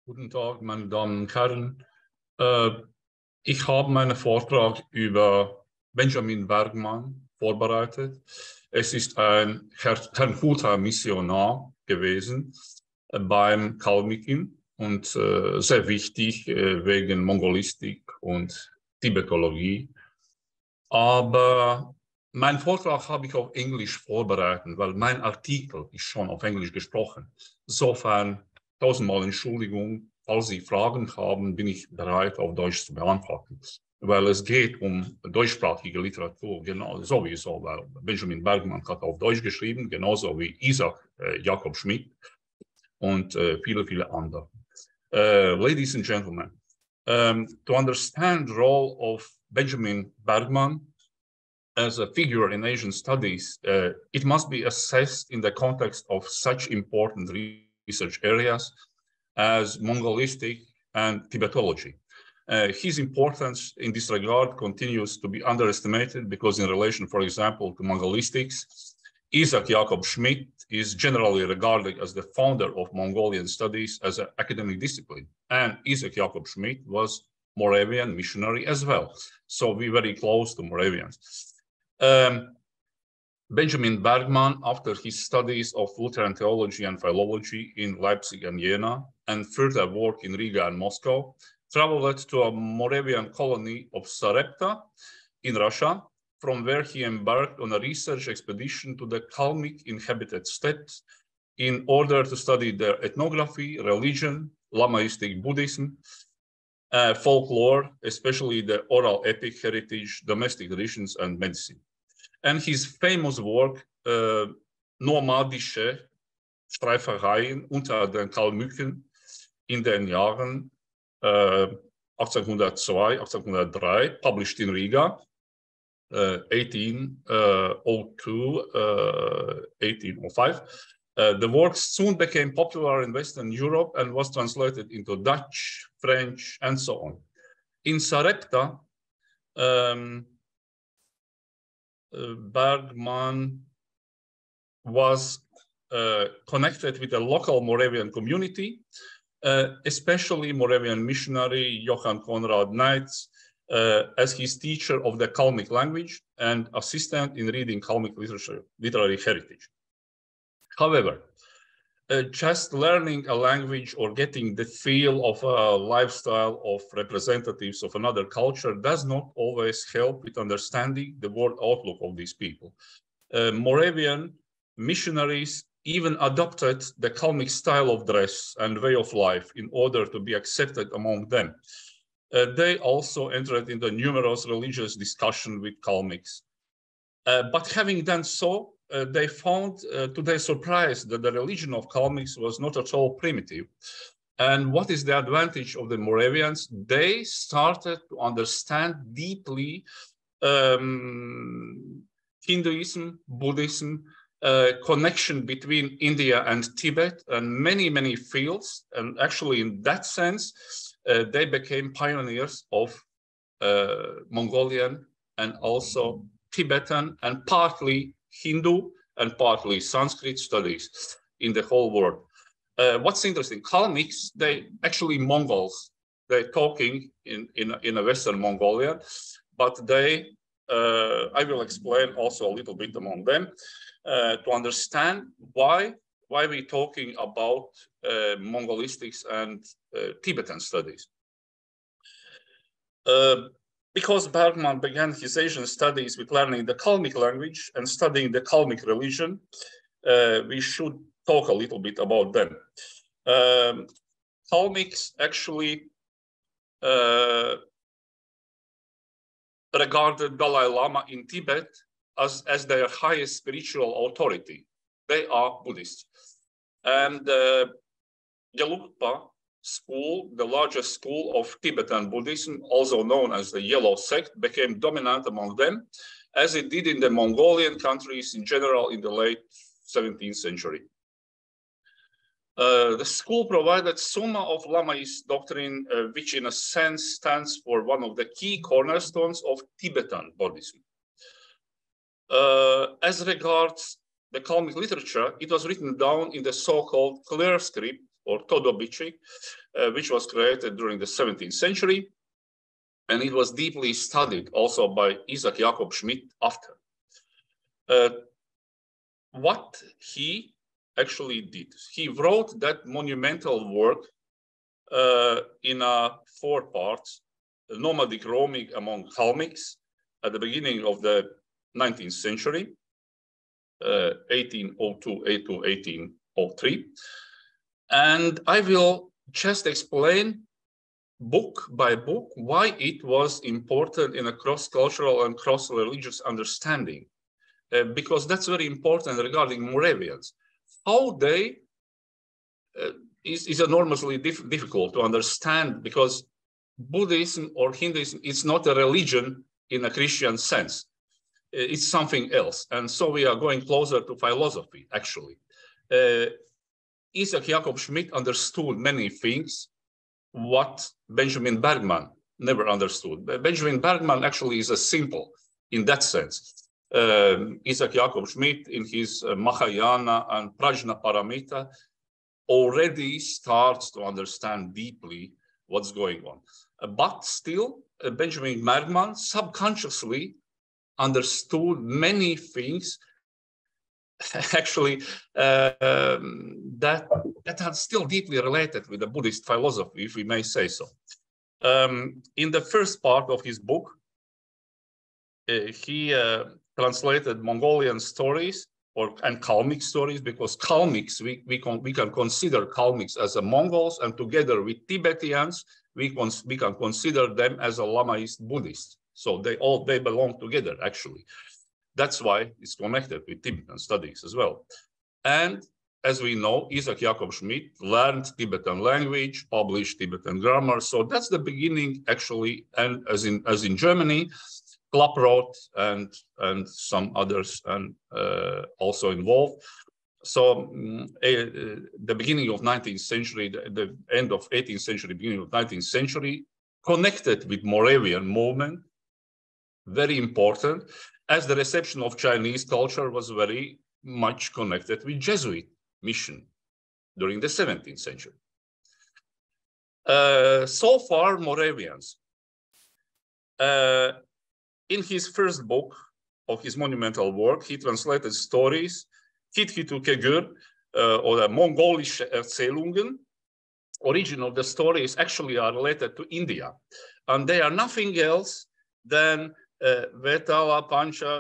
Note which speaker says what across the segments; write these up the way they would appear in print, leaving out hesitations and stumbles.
Speaker 1: Guten Tag, meine Damen und Herren. Ich habe meinen Vortrag über Benjamin Bergman vorbereitet. Es ist ein Herrnhuter Missionar gewesen beim Kalmykin und sehr wichtig wegen Mongolistik und Tibetologie. Aber meinen Vortrag habe ich auf Englisch vorbereitet, weil mein Artikel ist schon auf Englisch gesprochen. Insofern tausendmal Entschuldigung, falls Sie Fragen haben, bin ich bereit, auf Deutsch zu beantworten. Weil es geht um deutschsprachige Literatur, genau sowieso, weil Benjamin Bergman hat auf Deutsch geschrieben, genauso wie Isaac Jakob Schmidt und viele, viele andere. Ladies and gentlemen, to understand the role of Benjamin Bergman as a figure in Asian studies, it must be assessed in the context of such important research areas as Mongolistic and Tibetology. His importance in this regard continues to be underestimated because in relation, for example, to Mongolistics, Isaac Jakob Schmidt is generally regarded as the founder of Mongolian studies as an academic discipline. And Isaac Jakob Schmidt was Moravian missionary as well. So we're very close to Moravians. Benjamin Bergman, after his studies of Lutheran theology and philology in Leipzig and Jena, and further work in Riga and Moscow, traveled to a Moravian colony of Sarepta in Russia, from where he embarked on a research expedition to the Kalmyk inhabited steppes in order to study their ethnography, religion, Lamaistic Buddhism, folklore, especially the oral epic heritage, domestic traditions, and medicine. And his famous work, Nomadische Streifereien unter den Kalmyken in den Jahren 1802, 1803, published in Riga, 1802, 1805. The work soon became popular in Western Europe and was translated into Dutch, French, and so on. In Sarepta, Bergman was connected with a local Moravian community, especially Moravian missionary Johann Conrad Neitz, as his teacher of the Kalmyk language and assistant in reading Kalmyk literary heritage. However, just learning a language or getting the feel of a lifestyle of representatives of another culture does not always help with understanding the world outlook of these people. Moravian missionaries even adopted the Kalmyk style of dress and way of life in order to be accepted among them. They also entered into numerous religious discussions with Kalmyks. But having done so, they found to their surprise that the religion of Kalmyks was not at all primitive. And what is the advantage of the Moravians? They started to understand deeply Hinduism, Buddhism, connection between India and Tibet, and many, many fields. And actually, in that sense, they became pioneers of Mongolian and also Tibetan and partly Hindu and partly Sanskrit studies in the whole world. What's interesting, Kalmyks, they actually Mongols, they're talking in a Western Mongolian, but they, I will explain also a little bit among them to understand why we're talking about Mongolistics and Tibetan studies. Because Bergman began his Asian studies with learning the Kalmyk language and studying the Kalmyk religion, we should talk a little bit about them. Kalmyks actually regarded Dalai Lama in Tibet as their highest spiritual authority. They are Buddhists. And Gelugpa school, the largest school of Tibetan Buddhism, also known as the Yellow Sect, became dominant among them, as it did in the Mongolian countries in general in the late 17th century. The school provided Summa of Lamaist doctrine, which in a sense stands for one of the key cornerstones of Tibetan Buddhism. As regards the Kalmyk literature, it was written down in the so-called clear script or Todobici, which was created during the 17th century. And it was deeply studied also by Isaac Jacob Schmidt after. What he actually did, he wrote that monumental work in 4 parts: nomadic roaming among Kalmyks at the beginning of the 19th century, 1802 to 1803. And I will just explain book by book why it was important in a cross-cultural and cross-religious understanding, because that's very important regarding Moravians. How they is enormously difficult to understand, because Buddhism or Hinduism is not a religion in a Christian sense. It's something else. And so we are going closer to philosophy, actually. Isaac Jacob Schmidt understood many things what Benjamin Bergman never understood. Benjamin Bergman actually is a simple in that sense. Isaac Jacob Schmidt in his Mahayana and Prajna Paramita already starts to understand deeply what's going on. But still, Benjamin Bergman subconsciously understood many things actually that are still deeply related with the Buddhist philosophy, if we may say so. In the first part of his book, he translated Mongolian stories and Kalmyk stories, because Kalmyks, we can consider Kalmyks as a Mongols, and together with Tibetans, we can consider them as a Lamaist Buddhist. So they belong together, actually. That's why it's connected with Tibetan studies as well. And as we know, Isaac Jacob Schmidt learned Tibetan language, published Tibetan grammar. So that's the beginning, actually. And as in Germany, Klaproth and some others and also involved. So the beginning of 19th century, the end of 18th century, beginning of 19th century, connected with Moravian movement, very important, as the reception of Chinese culture was very much connected with Jesuit mission during the 17th century. So far, Moravians. In his first book of his monumental work, he translated stories, Kitkitu Kegur, or the Mongolische Erzählungen. Origin of the stories actually are related to India, and they are nothing else than Vetala Pancha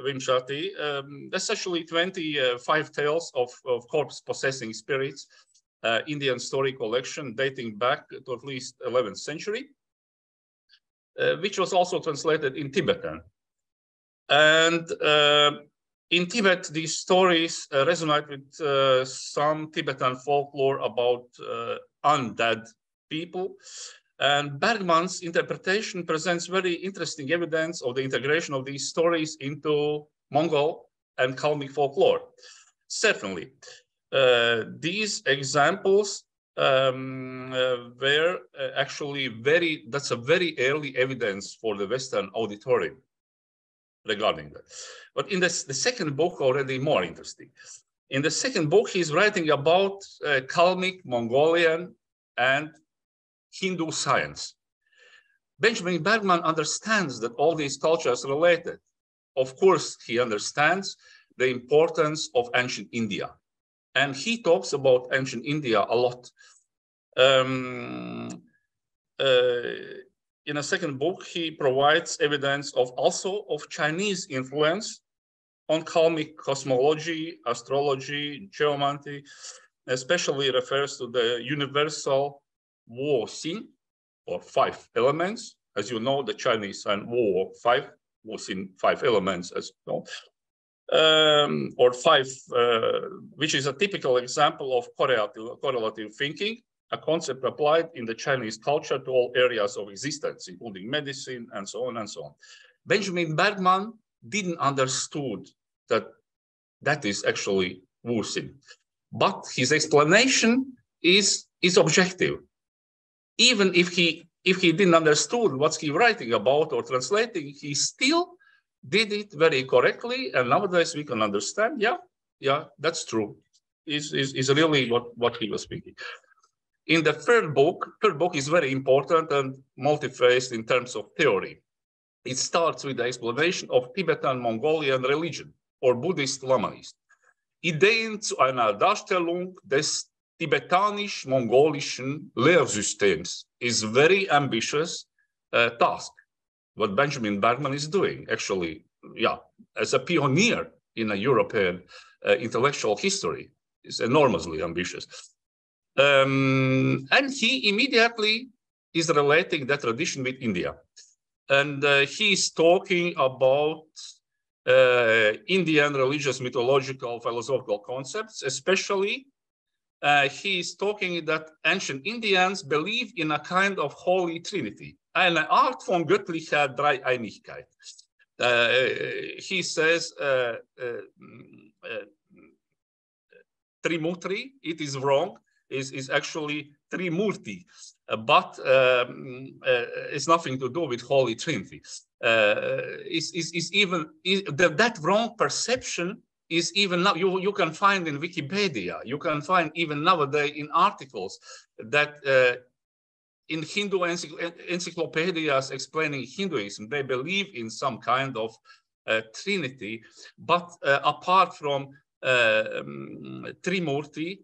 Speaker 1: Vimshati, essentially 25 tales of corpse-possessing spirits, Indian story collection dating back to at least 11th century. Which was also translated in Tibetan. And in Tibet, these stories resonate with some Tibetan folklore about undead people. And Bergman's interpretation presents very interesting evidence of the integration of these stories into Mongol and Kalmyk folklore. Certainly, these examples were actually that's a very early evidence for the Western auditorium regarding that. But in the second book, already more interesting. In the second book, he's writing about Kalmyk, Mongolian, and Hindu science. Benjamin Bergman understands that all these cultures are related. Of course, he understands the importance of ancient India. And he talks about ancient India a lot. In a second book, he provides evidence also of Chinese influence on Kalmyk cosmology, astrology, geomancy, especially refers to the universal Wu Xin, or 5 elements. As you know, the Chinese and Wu 5, Wu Xin 5 elements, as you know. Or 5, which is a typical example of correlative thinking, a concept applied in the Chinese culture to all areas of existence, including medicine and so on and so on. Benjamin Bergman didn't understood that is actually Wu Xin, but his explanation is objective. Even if he didn't understood what he's writing about or translating, he still did it very correctly, and nowadays we can understand, yeah, that's true. is really what he was speaking. In the third book is very important and multi-phased in terms of theory. It starts with the explanation of Tibetan-Mongolian religion or Buddhist Lamaist. Ideen zu einer Darstellung des tibetanisch-mongolischen Lehrsystems is very ambitious task. What Benjamin Bergman is doing, actually, yeah, as a pioneer in a European intellectual history, is enormously ambitious. And he immediately is relating that tradition with India. And he is talking about Indian religious, mythological, philosophical concepts, especially he is talking that ancient Indians believe in a kind of holy trinity. Eine Art von göttlicher Dreieinigkeit. He says Trimurti, it is wrong, is actually Trimurti, but it's nothing to do with Holy Trinity. That wrong perception is even now, you can find in Wikipedia, you can find even nowadays in articles that in Hindu encyclopedias explaining Hinduism, they believe in some kind of trinity, but apart from Trimurti,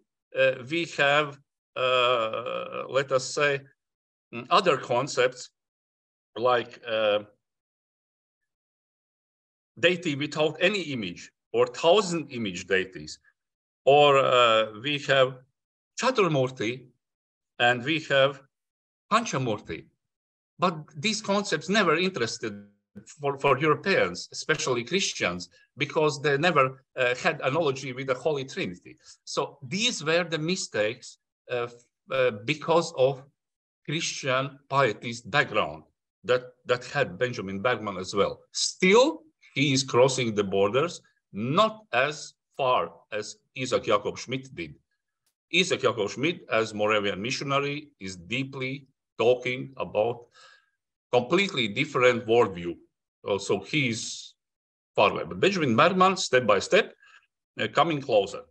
Speaker 1: we have, let us say, other concepts like deity without any image, or 1,000 image deities, or we have Chaturmurti, and we have Panchamurti. But these concepts never interested for Europeans, especially Christians, because they never had analogy with the Holy Trinity. So these were the mistakes because of Christian pietist background that had Benjamin Bergman as well. Still, he is crossing the borders, not as far as Isaac Jacob Schmidt did. Isaac Jacob Schmidt, as Moravian missionary, is deeply talking about completely different worldview. So he's far away. But Benjamin Bergman, step by step, coming closer.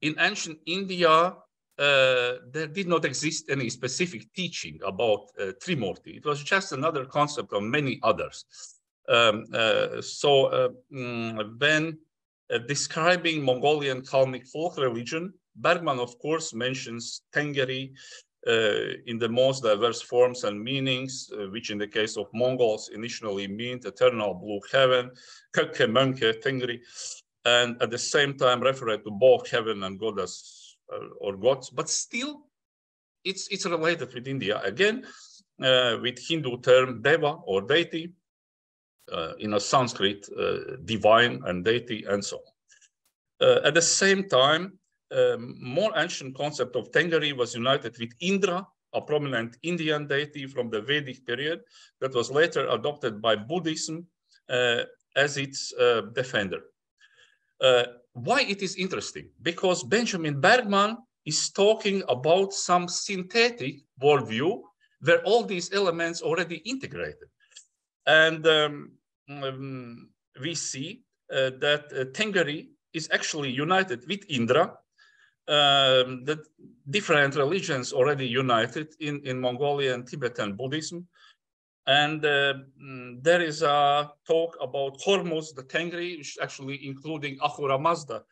Speaker 1: In ancient India, there did not exist any specific teaching about Trimurti. It was just another concept of many others. When describing Mongolian Kalmyk folk religion, Bergman, of course, mentions Tengri in the most diverse forms and meanings, which in the case of Mongols initially meant eternal blue heaven, Kökke, Mönke, Tengri, and at the same time referred to both heaven and goddess or gods, but still it's related with India. Again, with Hindu term Deva or deity, in a Sanskrit, divine and deity, and so on. At the same time, more ancient concept of Tengri was united with Indra, a prominent Indian deity from the Vedic period that was later adopted by Buddhism as its defender. Why it is interesting? Because Benjamin Bergman is talking about some synthetic worldview where all these elements already integrated. And we see that Tengri is actually united with Indra, that different religions already united in Mongolian, Tibetan Buddhism. And there is a talk about Hormuz, the Tengri, which actually including Ahura Mazda,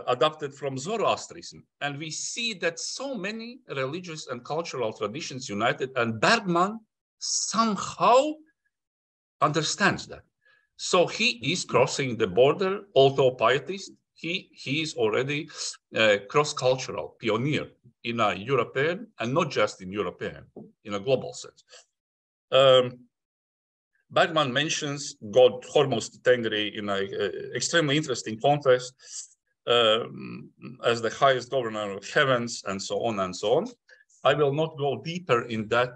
Speaker 1: adapted from Zoroastrianism. And we see that so many religious and cultural traditions united, and Bergman somehow understands that. So he is crossing the border, although pietist, he is already cross-cultural pioneer in a European, and not just in European, in a global sense. Bergman mentions God Hormuz Tengri in an extremely interesting context as the highest governor of heavens, and so on and so on. I will not go deeper in that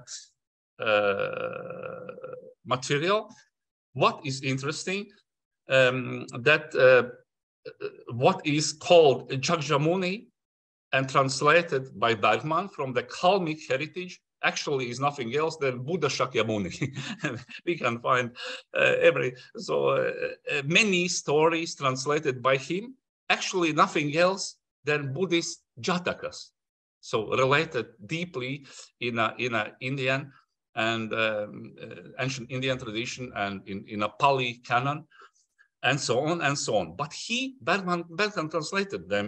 Speaker 1: material. What is interesting, that what is called Jakjamuni and translated by Bergman from the Kalmyk heritage actually is nothing else than Buddha Shakyamuni. We can find many stories translated by him actually nothing else than Buddhist Jatakas. So related deeply in a Indian and ancient Indian tradition and in a Pali canon, and so on and so on. But Bergman translated them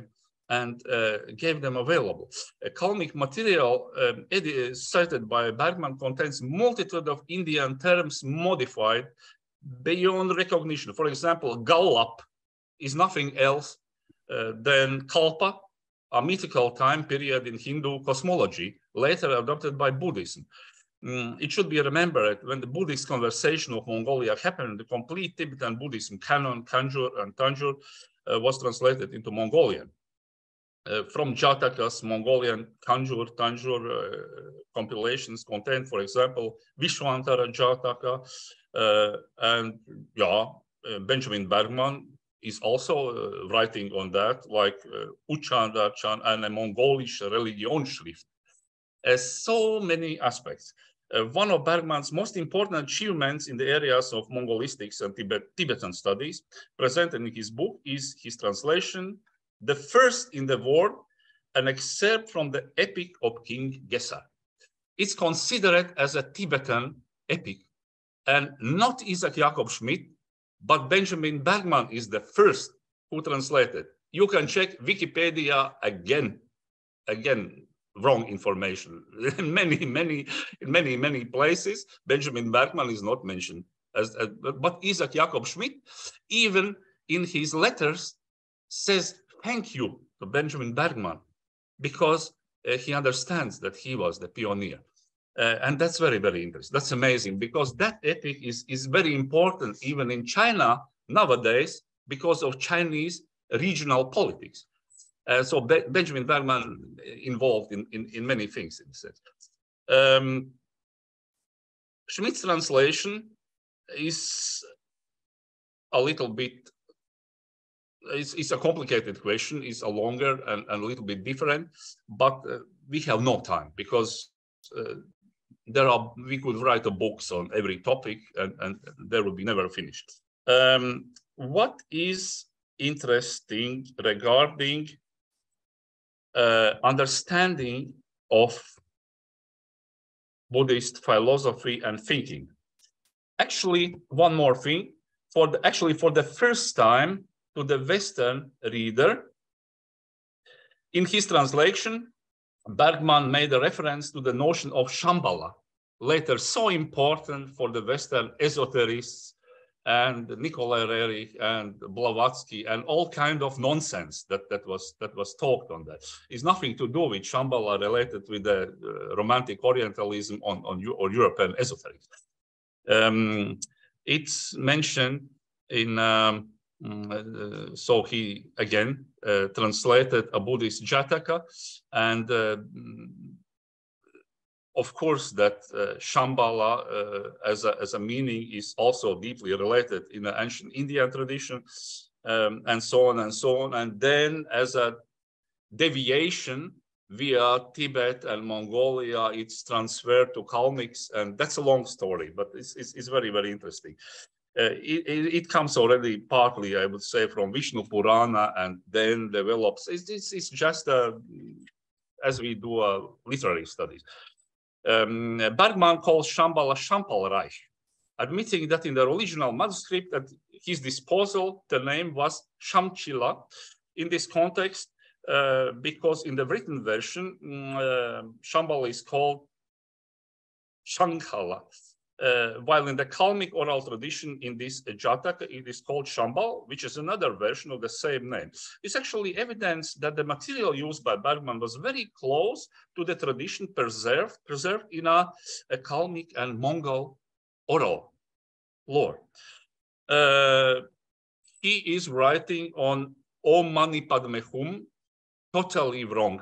Speaker 1: and gave them available. A Kalmic material cited by Bergman contains multitude of Indian terms modified beyond recognition. For example, Gallap is nothing else than Kalpa, a mythical time period in Hindu cosmology, later adopted by Buddhism. It should be remembered when the Buddhist conversation of Mongolia happened, the complete Tibetan Buddhism canon, Kanjur and Tanjur, was translated into Mongolian. From Jatakas, Mongolian Kanjur, Tanjur compilations contain, for example, Vishwantara Jataka, and Benjamin Bergman is also writing on that, like Uchandarchan and a Mongolisch Religionsschrift. So many aspects. One of Bergman's most important achievements in the areas of Mongolistics and Tibetan studies presented in his book is his translation, the first in the world, an excerpt from the epic of King Gesar. It's considered as a Tibetan epic, and not Isaac Jacob Schmidt, but Benjamin Bergman is the first who translated. You can check Wikipedia again, wrong information. In many places, Benjamin Bergman is not mentioned, but Isaac Jacob Schmidt, even in his letters, says thank you to Benjamin Bergman because he understands that he was the pioneer. And that's very, very interesting. That's amazing because that epic is very important even in China nowadays because of Chinese regional politics. So Benjamin Bergman involved in many things in this sense. Schmidt's translation is a little bit, it's a complicated question, it's a longer and a little bit different, but we have no time because we could write books on every topic and there will be never finished. What is interesting regarding understanding of Buddhist philosophy and thinking? Actually, one more thing, for the first time to the Western reader, in his translation, Bergman made a reference to the notion of Shambhala, later so important for the Western esoterists and Nikolai Roerich and Blavatsky and all kind of nonsense that was talked on that. It's nothing to do with Shambhala related with the romantic Orientalism on European esoterics. It's mentioned in so he again translated a Buddhist Jataka, and of course that Shambhala as a meaning is also deeply related in the ancient Indian tradition, and so on and so on. And then as a deviation via Tibet and Mongolia, it's transferred to Kalmyks, and that's a long story, but it's very, very interesting. It comes already partly, I would say, from Vishnu Purana and then develops. It's just as we do literary studies. Bergman calls Shambhala Shampalreich, admitting that in the original manuscript at his disposal, the name was Shamchila. In this context, because in the written version, Shambhala is called Shankhala. While in the Kalmyk oral tradition in this Jataka, it is called Shambal, which is another version of the same name. It's actually evidence that the material used by Bergman was very close to the tradition preserved in a Kalmyk and Mongol oral lore. He is writing on Om Mani Padme Hum, totally wrong.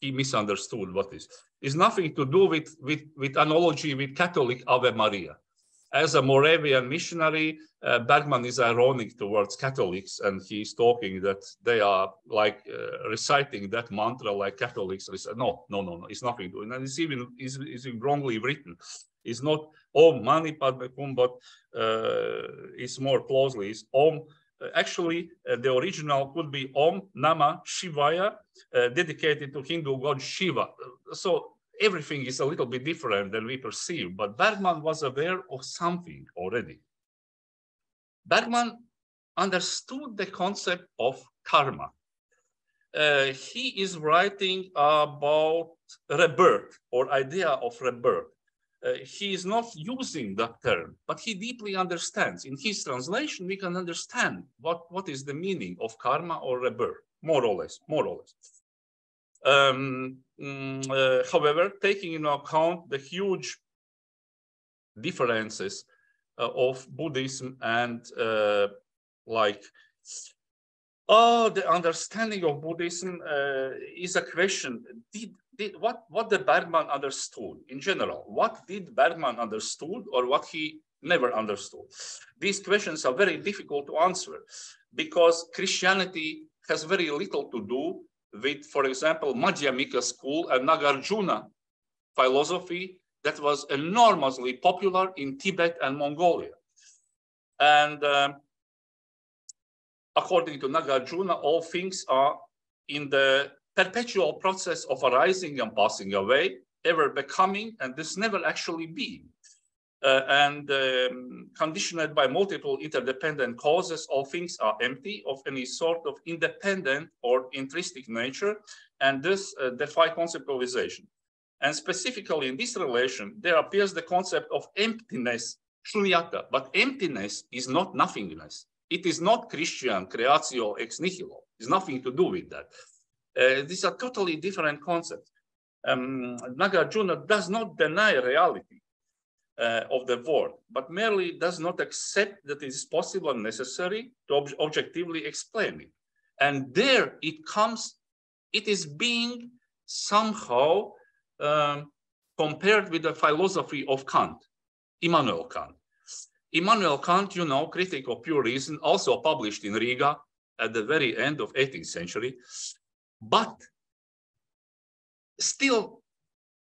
Speaker 1: He misunderstood what is. It's nothing to do with analogy with Catholic Ave Maria. As a Moravian missionary, Bergman is ironic towards Catholics, and he's talking that they are like reciting that mantra like Catholics. No, it's nothing to do. And it's even wrongly written. It's not Om Mani Padme Hum, but it's more closely. It's Om actually, the original could be Om Namah Shivaya, dedicated to Hindu god Shiva. So everything is a little bit different than we perceive, but Bergman was aware of something already. Bergman understood the concept of karma. He is writing about rebirth or idea of rebirth. He is not using that term, but he deeply understands. In his translation, we can understand what is the meaning of karma or rebirth, more or less. However, taking into account the huge differences of Buddhism and the understanding of Buddhism is a question. What did Bergman understood in general? What did Bergman understood or what he never understood? These questions are very difficult to answer because Christianity has very little to do with, for example, Madhyamika school and Nagarjuna philosophy that was enormously popular in Tibet and Mongolia. And according to Nagarjuna, all things are in the perpetual process of arising and passing away, ever becoming, and this never actually being. Conditioned by multiple interdependent causes, all things are empty of any sort of independent or intrinsic nature, and this defy conceptualization. And specifically in this relation, there appears the concept of emptiness, shunyata, but emptiness is not nothingness. It is not Christian creatio ex nihilo. It's nothing to do with that. These are totally different concepts. Nagarjuna does not deny reality of the world, but merely does not accept that it is possible and necessary to objectively explain it. And there it comes, it is being somehow compared with the philosophy of Kant, Immanuel Kant. Immanuel Kant, you know, Critic of Pure Reason, also published in Riga at the very end of 18th century. But still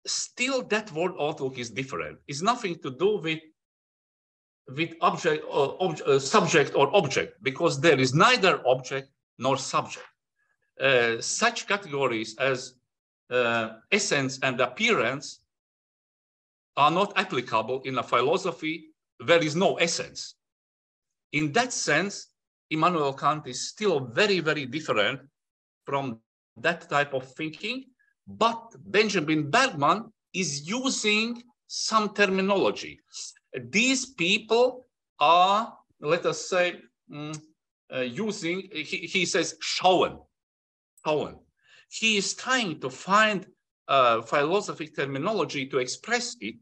Speaker 1: that world outlook is different. It's nothing to do with subject or object, because there is neither object nor subject. Such categories as essence and appearance are not applicable in a philosophy where there is no essence. In that sense, Immanuel Kant is still very, very different from that type of thinking, but Benjamin Bergman is using some terminology. These people are, let us say, using, he says, schauen. He is trying to find philosophic terminology to express it,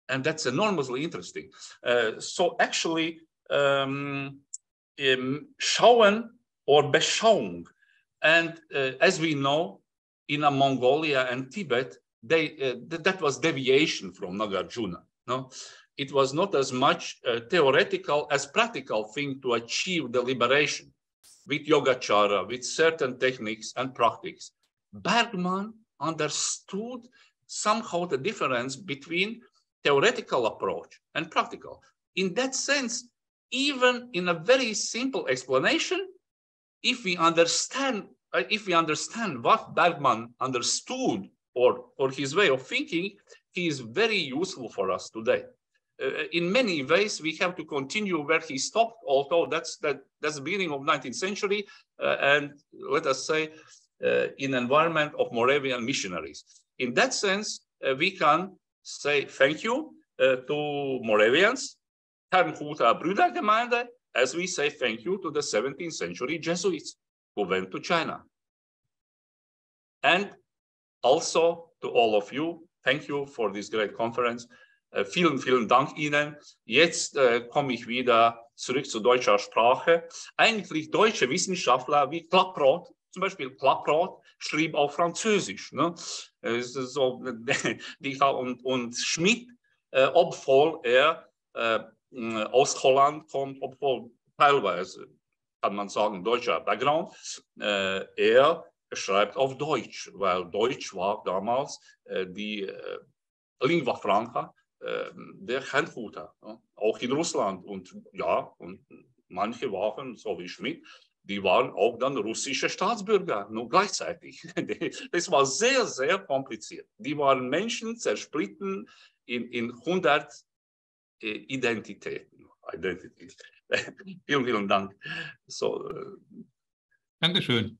Speaker 1: and that's enormously interesting. So actually, schauen or Beschauung, and as we know, in Mongolia and Tibet, that was deviation from Nagarjuna. No? It was not as much theoretical as practical thing to achieve the liberation with Yogacara, with certain techniques and practices. Bergman understood somehow the difference between theoretical approach and practical. In that sense, even in a very simple explanation, if we understand what Bergman understood or the way of thinking, he is very useful for us today. In many ways, we have to continue where he stopped, although that's the beginning of 19th century, and let us say, in environment of Moravian missionaries. In that sense, we can say thank you to Moravians, Herrnhuter Brüdergemeinde, as we say thank you to the 17th century Jesuits who went to China. And also to all of you, thank you for this great conference. Vielen, vielen Dank Ihnen. Jetzt komme ich wieder zurück zu deutscher Sprache. Eigentlich deutsche Wissenschaftler wie Klaproth, zum Beispiel Klaproth, schrieb auf Französisch. Ne? So, und Schmidt, obwohl er aus Holland kommt, obwohl teilweise, kann man sagen, deutscher Background, er schreibt auf Deutsch, weil Deutsch war damals die Lingua Franca der Herrnhuter, auch in Russland und ja, und manche waren, so wie Schmidt, die waren auch dann russische Staatsbürger, nur gleichzeitig. Das war sehr, sehr kompliziert. Die waren Menschen zersplitten in 100 Identitäten. Vielen, vielen Dank. So,
Speaker 2: Dankeschön.